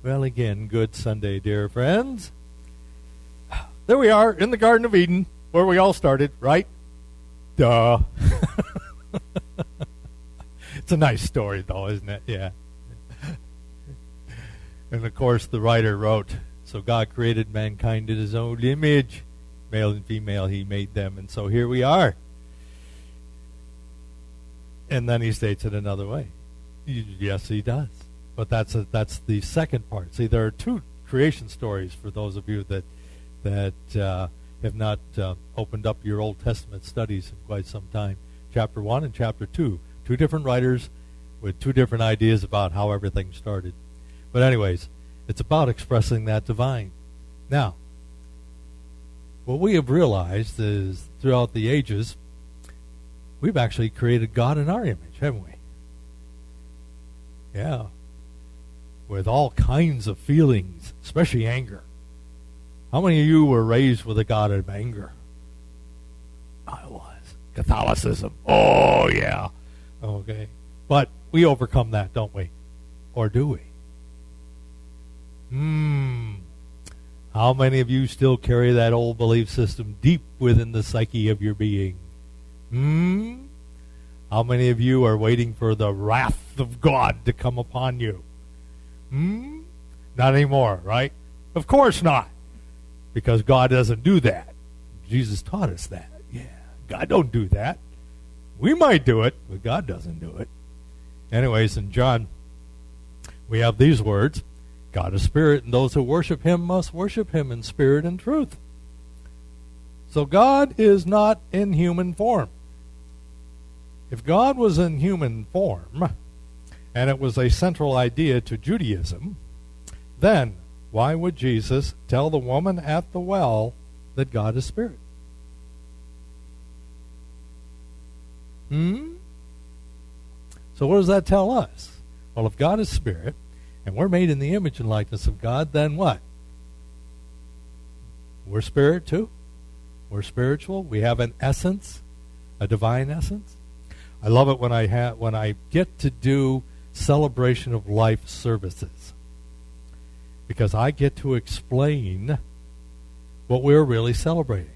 Well, again, good Sunday, dear friends. There we are in the Garden of Eden, where we all started, right? Duh. It's a nice story, though, isn't it? Yeah. And, of course, the writer wrote, so God created mankind in his own image. Male and female, he made them. And so here we are. And then he states it another way. Yes, he does. But that's the second part. See, there are two creation stories for those of you that have not opened up your Old Testament studies in quite some time. Chapter 1 and chapter 2. Two different writers with two different ideas about how everything started. But anyways, it's about expressing that divine. Now, what we have realized is throughout the ages, we've actually created God in our image, haven't we? Yeah. With all kinds of feelings, especially anger. How many of you were raised with a God of anger? I was. Catholicism. Oh, yeah. Okay. But we overcome that, don't we? Or do we? How many of you still carry that old belief system deep within the psyche of your being? How many of you are waiting for the wrath of God to come upon you? Not anymore, right? Of course not. Because God doesn't do that. Jesus taught us that. Yeah, God don't do that. We might do it, but God doesn't do it. Anyways, in John, we have these words. God is spirit, and those who worship him must worship him in spirit and truth. So God is not in human form. If God was in human form, and it was a central idea to Judaism, then why would Jesus tell the woman at the well that God is spirit? So what does that tell us? Well, if God is spirit, and we're made in the image and likeness of God, then what? We're spirit too. We're spiritual. We have an essence, a divine essence. I love it when I get to do celebration of life services, because I get to explain what we're really celebrating.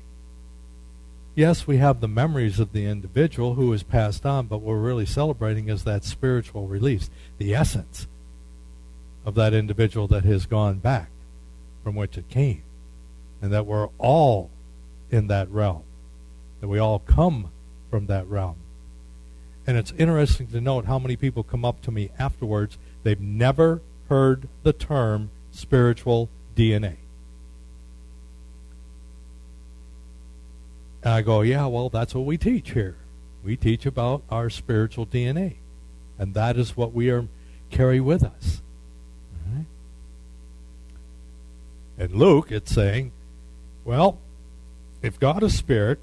Yes, we have the memories of the individual who is passed on, but what we're really celebrating is that spiritual release, the essence of that individual that has gone back from which it came, and that we're all in that realm, that we all come from that realm. And it's interesting to note how many people come up to me afterwards, they've never heard the term spiritual DNA. And I go, yeah, well, that's what we teach here. We teach about our spiritual DNA. And that is what we carry with us. Right? And Luke, it's saying, well, if God is spirit,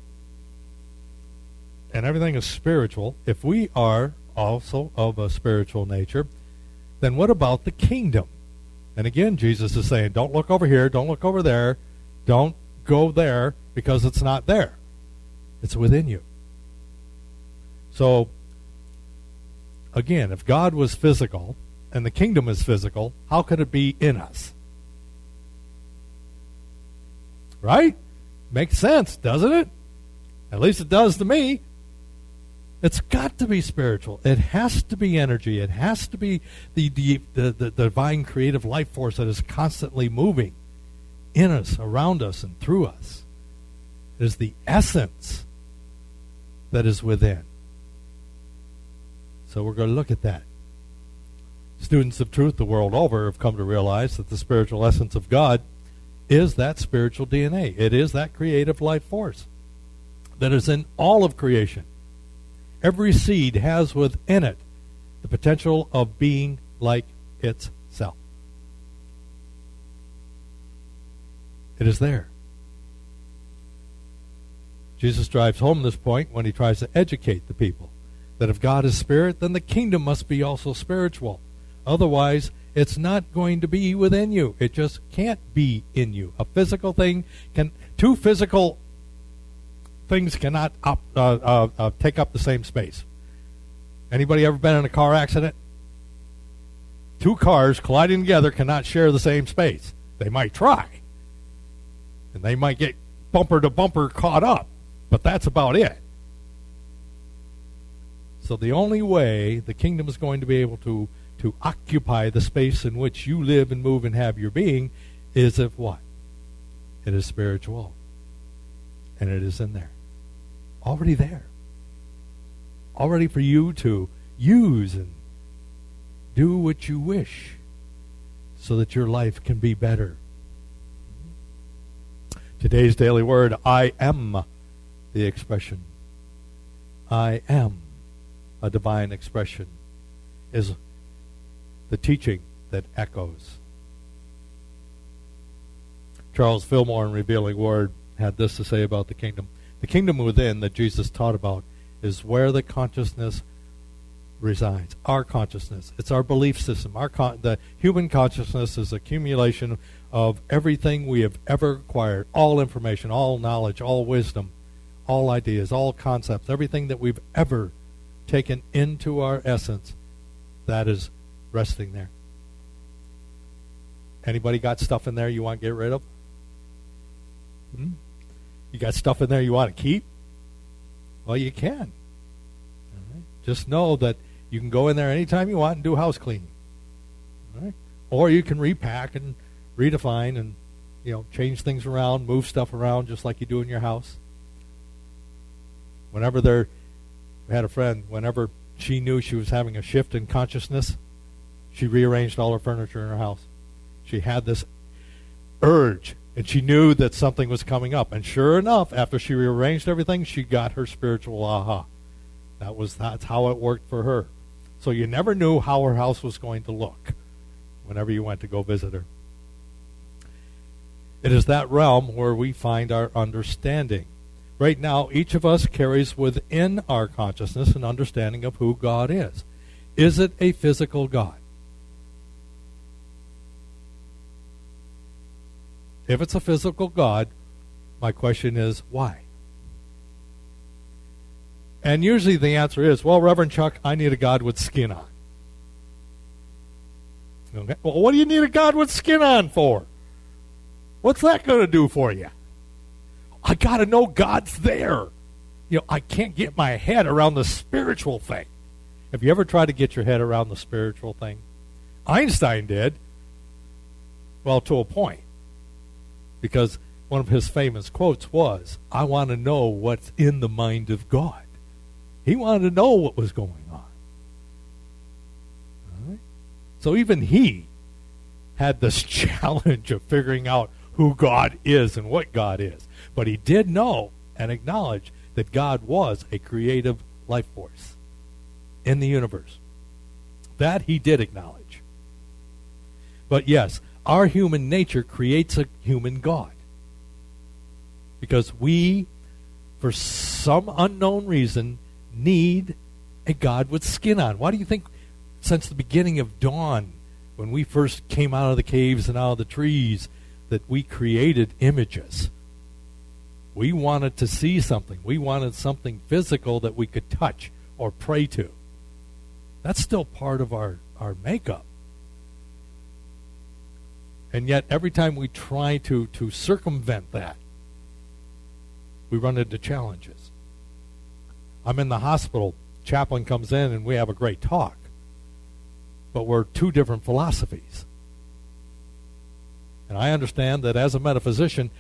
and everything is spiritual, if we are also of a spiritual nature, then what about the kingdom? And again, Jesus is saying, don't look over here, don't look over there, don't go there, because it's not there. It's within you. So, again, if God was physical, and the kingdom is physical, how could it be in us? Right? Makes sense, doesn't it? At least it does to me. It's got to be spiritual. It has to be energy. It has to be the divine creative life force that is constantly moving in us, around us, and through us. It is the essence that is within. So we're going to look at that. Students of truth the world over have come to realize that the spiritual essence of God is that spiritual DNA. It is that creative life force that is in all of creation. Every seed has within it the potential of being like itself. It is there. Jesus drives home this point when he tries to educate the people that if God is spirit, then the kingdom must be also spiritual. Otherwise, it's not going to be within you. It just can't be in you. A physical thing two physical things cannot take up the same space. Anybody ever been in a car accident? Two cars colliding together cannot share the same space. They might try. And they might get bumper to bumper caught up. But that's about it. So the only way the kingdom is going to be able to occupy the space in which you live and move and have your being is if what? It is spiritual. And it is in there. Already there. Already for you to use and do what you wish so that your life can be better. Today's daily word, I am the expression. I am a divine expression, is the teaching that echoes. Charles Fillmore in Revealing Word had this to say about the kingdom. The kingdom within that Jesus taught about is where the consciousness resides. Our consciousness. It's our belief system. The human consciousness is accumulation of everything we have ever acquired. All information, all knowledge, all wisdom, all ideas, all concepts, everything that we've ever taken into our essence, that is resting there. Anybody got stuff in there you want to get rid of? You got stuff in there you want to keep? Well, you can. All right. Just know that you can go in there anytime you want and do house cleaning. All right. Or you can repack and redefine and change things around, move stuff around just like you do in your house. We had a friend, whenever she knew she was having a shift in consciousness, she rearranged all her furniture in her house. She had this urge, and she knew that something was coming up. And sure enough, after she rearranged everything, she got her spiritual aha. That's how it worked for her. So you never knew how her house was going to look whenever you went to go visit her. It is that realm where we find our understanding. Right now, each of us carries within our consciousness an understanding of who God is. Is it a physical God? If it's a physical God, my question is, why? And usually the answer is, well, Reverend Chuck, I need a God with skin on. Okay. Well, what do you need a God with skin on for? What's that going to do for you? I got to know God's there. I can't get my head around the spiritual thing. Have you ever tried to get your head around the spiritual thing? Einstein did. Well, to a point. Because one of his famous quotes was, I want to know what's in the mind of God. He wanted to know what was going on. All right? So even he had this challenge of figuring out who God is and what God is. But he did know and acknowledge that God was a creative life force in the universe. That he did acknowledge. But yes, our human nature creates a human God. Because we, for some unknown reason, need a God with skin on. Why do you think since the beginning of dawn, when we first came out of the caves and out of the trees, that we created images? We wanted to see something. We wanted something physical that we could touch or pray to. That's still part of our makeup. And yet, every time we try to circumvent that, we run into challenges. I'm in the hospital. Chaplain comes in, and we have a great talk. But we're two different philosophies. And I understand that as a metaphysician,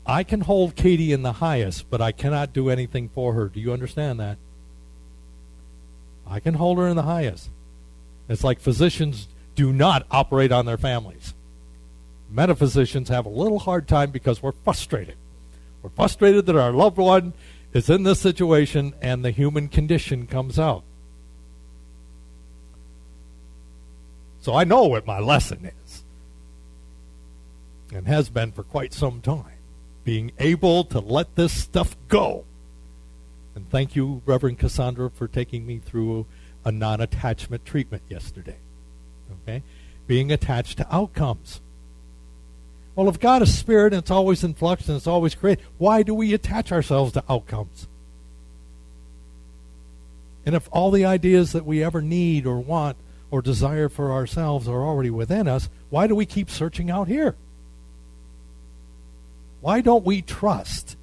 I can hold Katie in the highest, but I cannot do anything for her. Do you understand that? I can hold her in the highest. It's like physicians do not operate on their families. Metaphysicians have a little hard time because we're frustrated. We're frustrated that our loved one is in this situation and the human condition comes out. So I know what my lesson is, and has been for quite some time. Being able to let this stuff go. And thank you, Reverend Cassandra, for taking me through a non-attachment treatment yesterday. Okay? Being attached to outcomes. Well, if God is spirit and it's always in flux and it's always created, why do we attach ourselves to outcomes? And if all the ideas that we ever need or want or desire for ourselves are already within us, why do we keep searching out here? Why don't we trust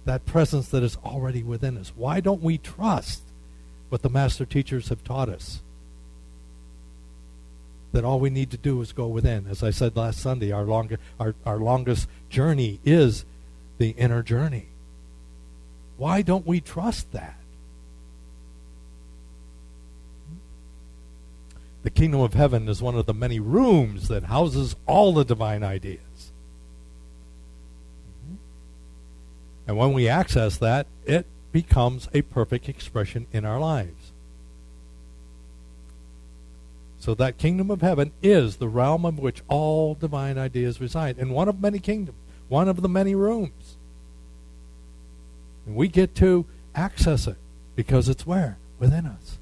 that presence that is already within us? Why don't we trust what the master teachers have taught us? That all we need to do is go within. As I said last Sunday, our longest journey is the inner journey. Why don't we trust that? The kingdom of heaven is one of the many rooms that houses all the divine ideas. And when we access that, it becomes a perfect expression in our lives. So that kingdom of heaven is the realm in which all divine ideas reside, in one of many kingdoms, one of the many rooms. And we get to access it because it's where? Within us.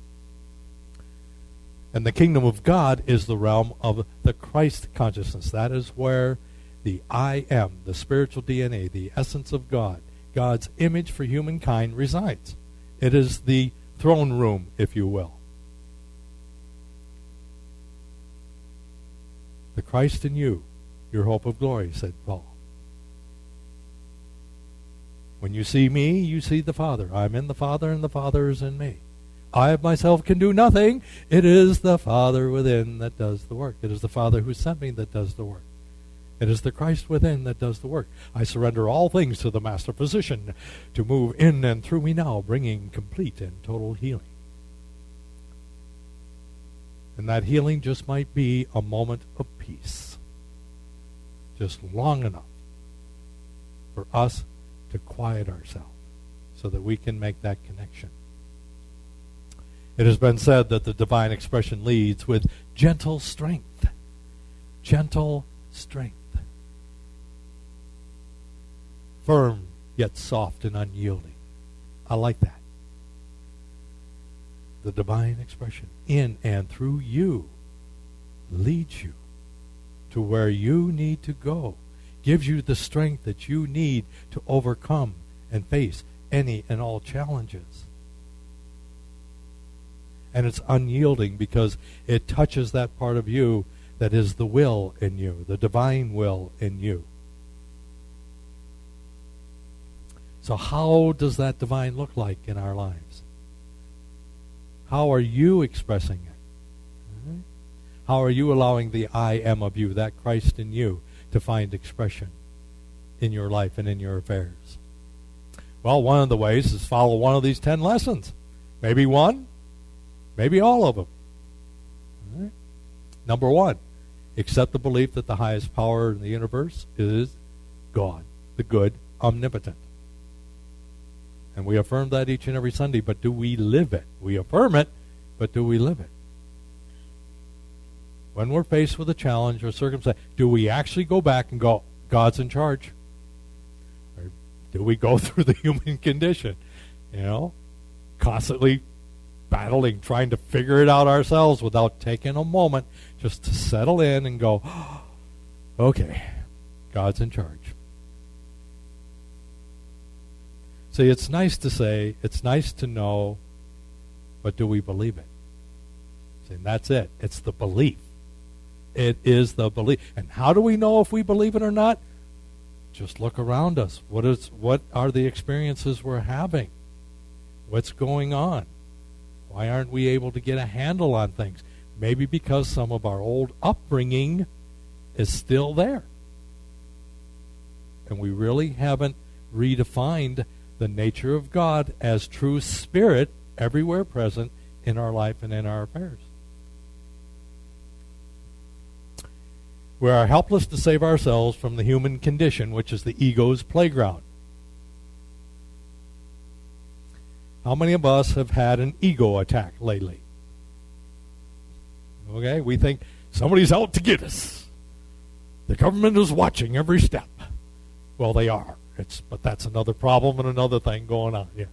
And the kingdom of God is the realm of the Christ consciousness. That is where the I am, the spiritual DNA, the essence of God, God's image for humankind resides. It is the throne room, if you will. The Christ in you, your hope of glory, said Paul. When you see me, you see the Father. I'm in the Father, and the Father is in me. I of myself can do nothing. It is the Father within that does the work. It is the Father who sent me that does the work. It is the Christ within that does the work. I surrender all things to the Master Physician to move in and through me now, bringing complete and total healing. And that healing just might be a moment of peace. Just long enough for us to quiet ourselves so that we can make that connection. It has been said that the divine expression leads with gentle strength. Gentle strength. Firm yet soft and unyielding. I like that. The divine expression in and through you leads you to where you need to go, gives you the strength that you need to overcome and face any and all challenges. And it's unyielding because it touches that part of you that is the will in you, the divine will in you. So how does that divine look like in our lives? How are you expressing it? Mm-hmm. How are you allowing the I am of you, that Christ in you, to find expression in your life and in your affairs? Well, one of the ways is follow one of these 10 lessons. Maybe one, maybe all of them. All right. Number 1, accept the belief that the highest power in the universe is God, the good, omnipotent. And we affirm that each and every Sunday, but do we live it? We affirm it, but do we live it? When we're faced with a challenge or circumstance, do we actually go back and go, God's in charge? Or do we go through the human condition, constantly battling, trying to figure it out ourselves without taking a moment just to settle in and go, okay, God's in charge. See, it's nice to say, it's nice to know, but do we believe it? See, that's it. It's the belief. It is the belief. And how do we know if we believe it or not? Just look around us. What are the experiences we're having? What's going on? Why aren't we able to get a handle on things? Maybe because some of our old upbringing is still there. And we really haven't redefined the nature of God as true spirit everywhere present in our life and in our affairs. We are helpless to save ourselves from the human condition, which is the ego's playground. How many of us have had an ego attack lately? Okay, we think somebody's out to get us. The government is watching every step. Well, they are. But that's another problem and another thing going on. Yeah.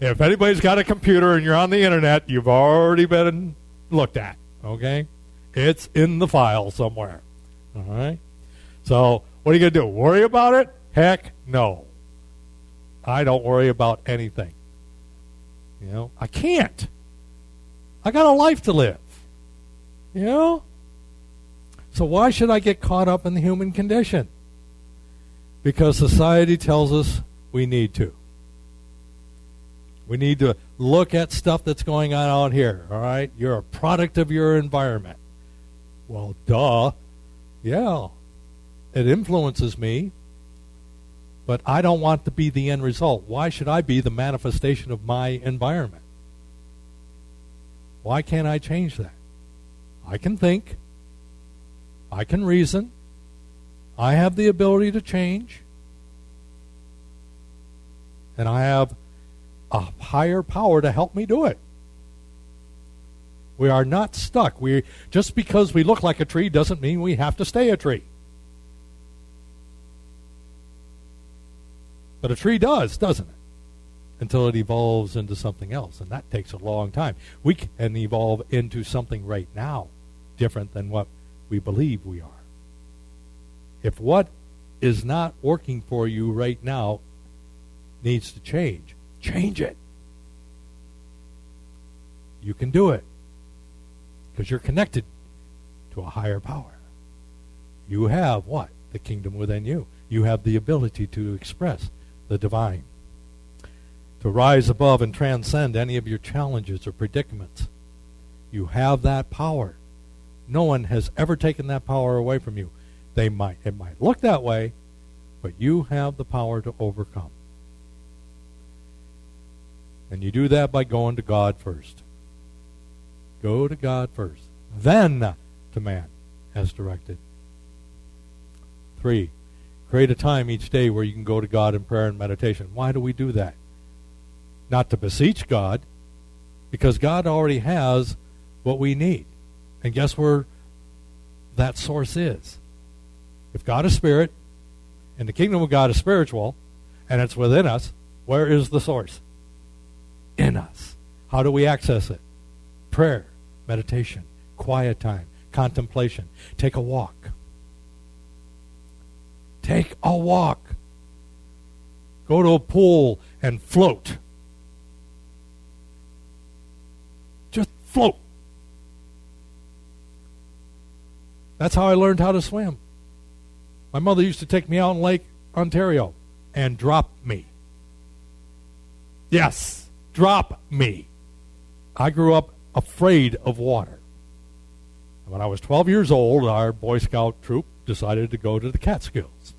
If anybody's got a computer and you're on the internet, you've already been looked at. Okay? It's in the file somewhere. All right? So what are you going to do? Worry about it? Heck no. I don't worry about anything. I can't. I got a life to live. So why should I get caught up in the human condition? Because society tells us we need to. We need to look at stuff that's going on out here, all right? You're a product of your environment. Well, duh. Yeah, it influences me, but I don't want to be the end result. Why should I be the manifestation of my environment? Why can't I change that? I can think. I can reason. I have the ability to change. And I have a higher power to help me do it. We are not stuck. Just because we look like a tree doesn't mean we have to stay a tree. But a tree does, doesn't it? Until it evolves into something else, and that takes a long time. We can evolve into something right now different than what we believe we are. If what is not working for you right now needs to change, change it. You can do it because you're connected to a higher power. You have what? The kingdom within you. You have the ability to express the divine, to rise above and transcend any of your challenges or predicaments. You have that power. No one has ever taken that power away from you. It might look that way, but you have the power to overcome. And you do that by going to God first. Go to God first. Then to man as directed. 3, create a time each day where you can go to God in prayer and meditation. Why do we do that? Not to beseech God, because God already has what we need. And guess where that source is? If God is spirit, and the kingdom of God is spiritual, and it's within us, where is the source? In us. How do we access it? Prayer, meditation, quiet time, contemplation. Take a walk. Take a walk. Go to a pool and float. Just float. That's how I learned how to swim. My mother used to take me out in Lake Ontario and drop me. Yes, drop me. I grew up afraid of water. When I was 12 years old, our Boy Scout troop decided to go to the Catskills,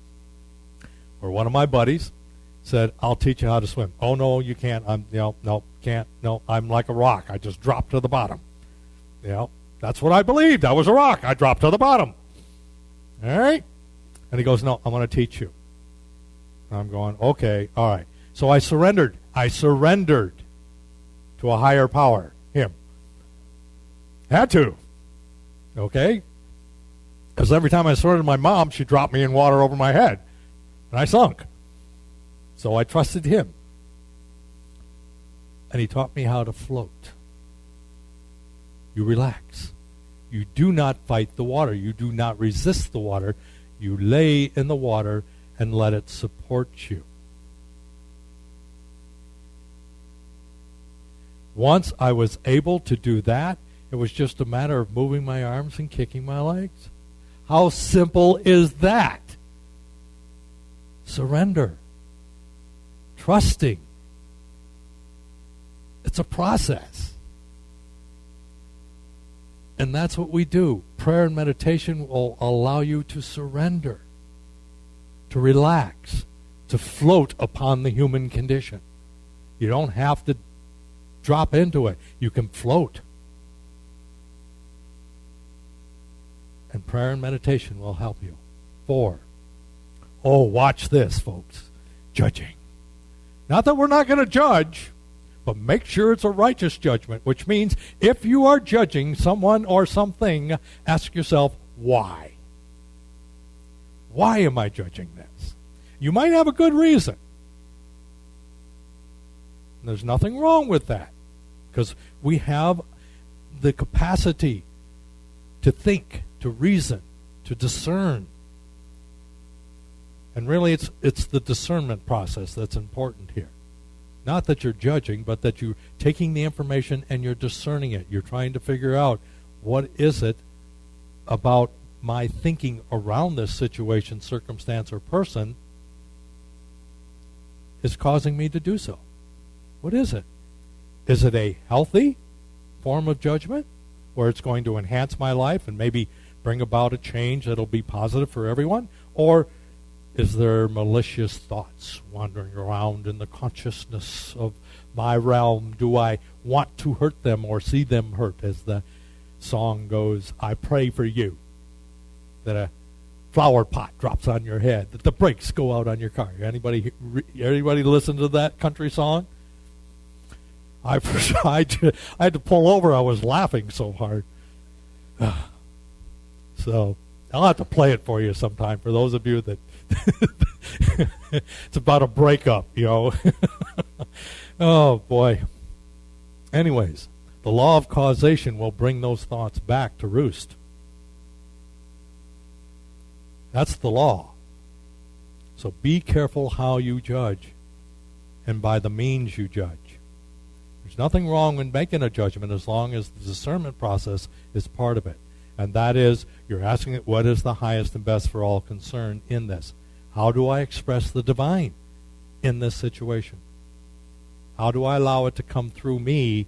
where one of my buddies said, "I'll teach you how to swim." "Oh, no, you can't." Can't. No, I'm like a rock. I just dropped to the bottom. That's what I believed. I was a rock. I dropped to the bottom. All right? And he goes, "No, I'm going to teach you." I'm going, "Okay, all right." So I surrendered. I surrendered to a higher power, him. Had to. Okay? Because every time I surrendered my mom, she dropped me in water over my head. And I sunk. So I trusted him. And he taught me how to float. You relax. You do not fight the water. You do not resist the water. You lay in the water and let it support you. Once I was able to do that, it was just a matter of moving my arms and kicking my legs. How simple is that? Surrender. Trusting. It's a process. And that's what we do. Prayer and meditation will allow you to surrender, to relax, to float upon the human condition. You don't have to drop into it. You can float. And prayer and meditation will help you. 4. Oh, watch this, folks. Judging. Not that we're not going to judge, but make sure it's a righteous judgment, which means if you are judging someone or something, ask yourself, why? Why am I judging this? You might have a good reason. There's nothing wrong with that, because we have the capacity to think, to reason, to discern. And really it's the discernment process that's important here. Not that you're judging, but that you're taking the information and you're discerning it. You're trying to figure out, what is it about my thinking around this situation, circumstance, or person is causing me to do so? What is it? Is it a healthy form of judgment where it's going to enhance my life and maybe bring about a change that'll be positive for everyone? Or is there malicious thoughts wandering around in the consciousness of my realm? Do I want to hurt them or see them hurt? As the song goes, I pray for you that a flower pot drops on your head, that the brakes go out on your car. Anybody listen to that country song? I had to pull over. I was laughing so hard. So I'll have to play it for you sometime for those of you that it's about a breakup, Oh, boy. Anyways, the law of causation will bring those thoughts back to roost. That's the law. So be careful how you judge and by the means you judge. There's nothing wrong in making a judgment as long as the discernment process is part of it. And that is, you're asking it, what is the highest and best for all concerned in this? How do I express the divine in this situation? How do I allow it to come through me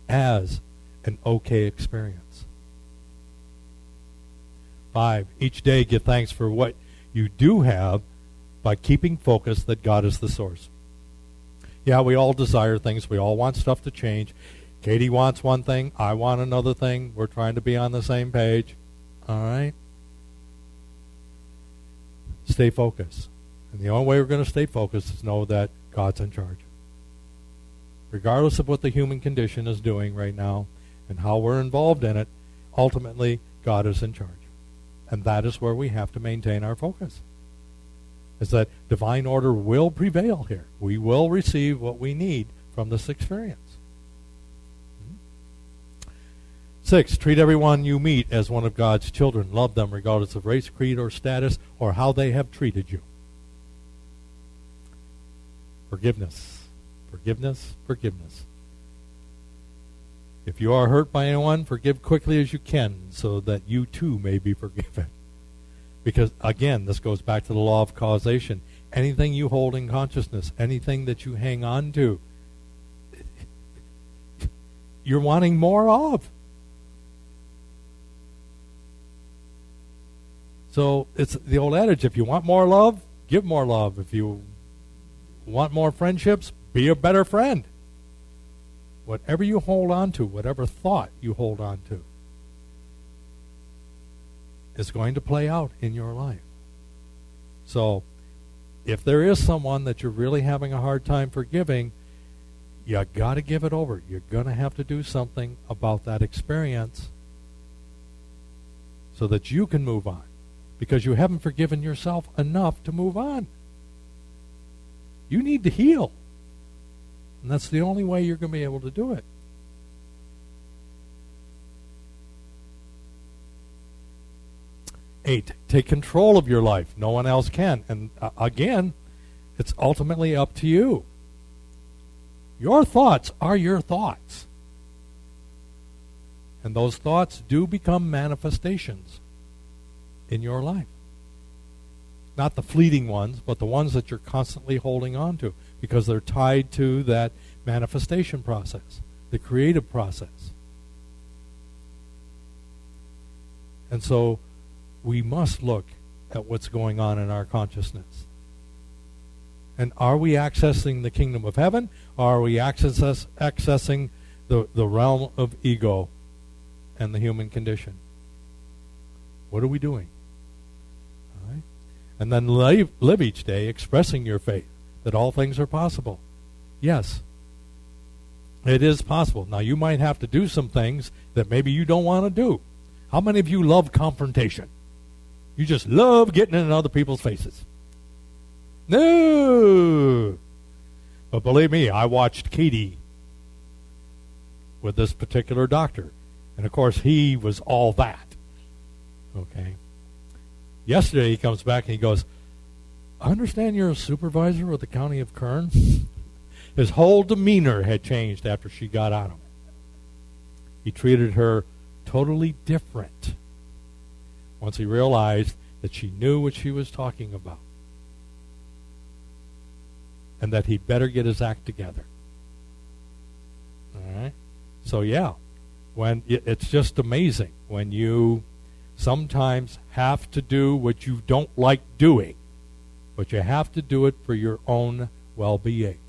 as an okay experience? 5, each day give thanks for what you do have by keeping focused that God is the source. Yeah, we all desire things. We all want stuff to change. Katie wants one thing. I want another thing. We're trying to be on the same page. All right? Stay focused. And the only way we're going to stay focused is know that God's in charge. Regardless of what the human condition is doing right now and how we're involved in it, ultimately, God is in charge. And that is where we have to maintain our focus. Is that divine order will prevail here. We will receive what we need from this experience. 6, treat everyone you meet as one of God's children. Love them regardless of race, creed, or status, or how they have treated you. Forgiveness. Forgiveness. Forgiveness. If you are hurt by anyone, forgive quickly as you can so that you too may be forgiven. Because, again, this goes back to the law of causation. Anything you hold in consciousness, anything that you hang on to, you're wanting more of. So it's the old adage, if you want more love, give more love. If you want more friendships, be a better friend. Whatever you hold on to, whatever thought you hold on to, is going to play out in your life. So if there is someone that you're really having a hard time forgiving, you got to give it over. You're going to have to do something about that experience so that you can move on, because you haven't forgiven yourself enough to move on. You need to heal. And that's the only way you're going to be able to do it. 8, take control of your life. No one else can. And again, it's ultimately up to you. Your thoughts are your thoughts. And those thoughts do become manifestations in your life. Not the fleeting ones, but the ones that you're constantly holding on to, because they're tied to that manifestation process, the creative process. And so we must look at what's going on in our consciousness. And are we accessing the kingdom of heaven, or are we accessing the realm of ego and the human condition? What are we doing? All right? And then live each day expressing your faith that all things are possible. Yes, it is possible. Now, you might have to do some things that maybe you don't want to do. How many of you love confrontation? You just love getting in other people's faces. No! But believe me, I watched Katie with this particular doctor. And, of course, he was all that. Okay? Yesterday he comes back and he goes, I understand you're a supervisor with the county of Kern. His whole demeanor had changed after she got on him. He treated her totally different once he realized that she knew what she was talking about and that he'd better get his act together. All right? So, yeah, when it's just amazing when you sometimes have to do what you don't like doing, but you have to do it for your own well-being.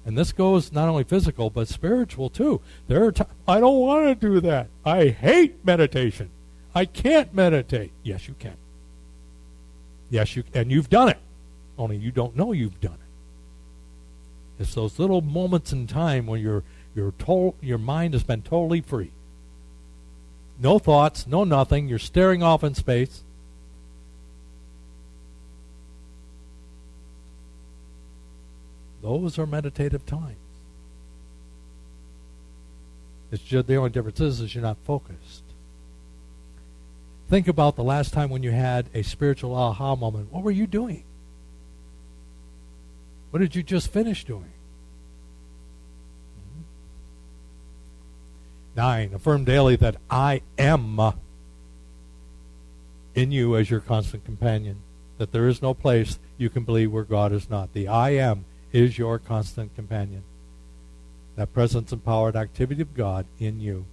And this goes not only physical, but spiritual, too. There are times, I don't want to do that. I hate meditation. I can't meditate. Yes, you can. Yes, you and you've done it. Only you don't know you've done it. It's those little moments in time when your mind has been totally free. No thoughts, no nothing. You're staring off in space. Those are meditative times. It's just the only difference is you're not focused. Think about the last time when you had a spiritual aha moment. What were you doing? What did you just finish doing? 9, affirm daily that I am in you as your constant companion. That there is no place you can believe where God is not. The I am is your constant companion. That presence, empowered activity of God in you.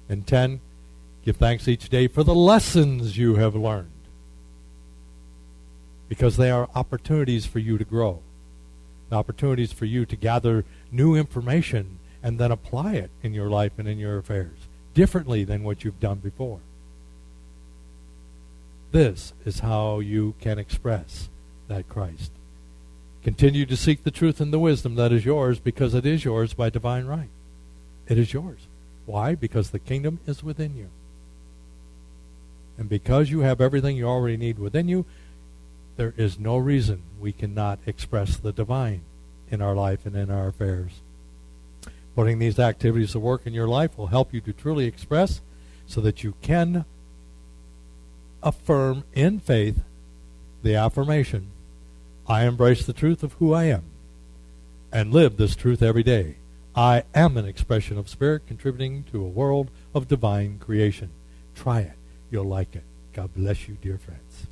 And 10, give thanks each day for the lessons you have learned, because they are opportunities for you to grow, opportunities for you to gather new information and then apply it in your life and in your affairs differently than what you've done before. This is how you can express that Christ. Continue to seek the truth and the wisdom that is yours, because it is yours by divine right. It is yours. Why? Because the kingdom is within you. And because you have everything you already need within you, there is no reason we cannot express the divine in our life and in our affairs. Putting these activities to work in your life will help you to truly express, so that you can affirm in faith the affirmation, I embrace the truth of who I am and live this truth every day. I am an expression of spirit contributing to a world of divine creation. Try it. You'll like it. God bless you, dear friends.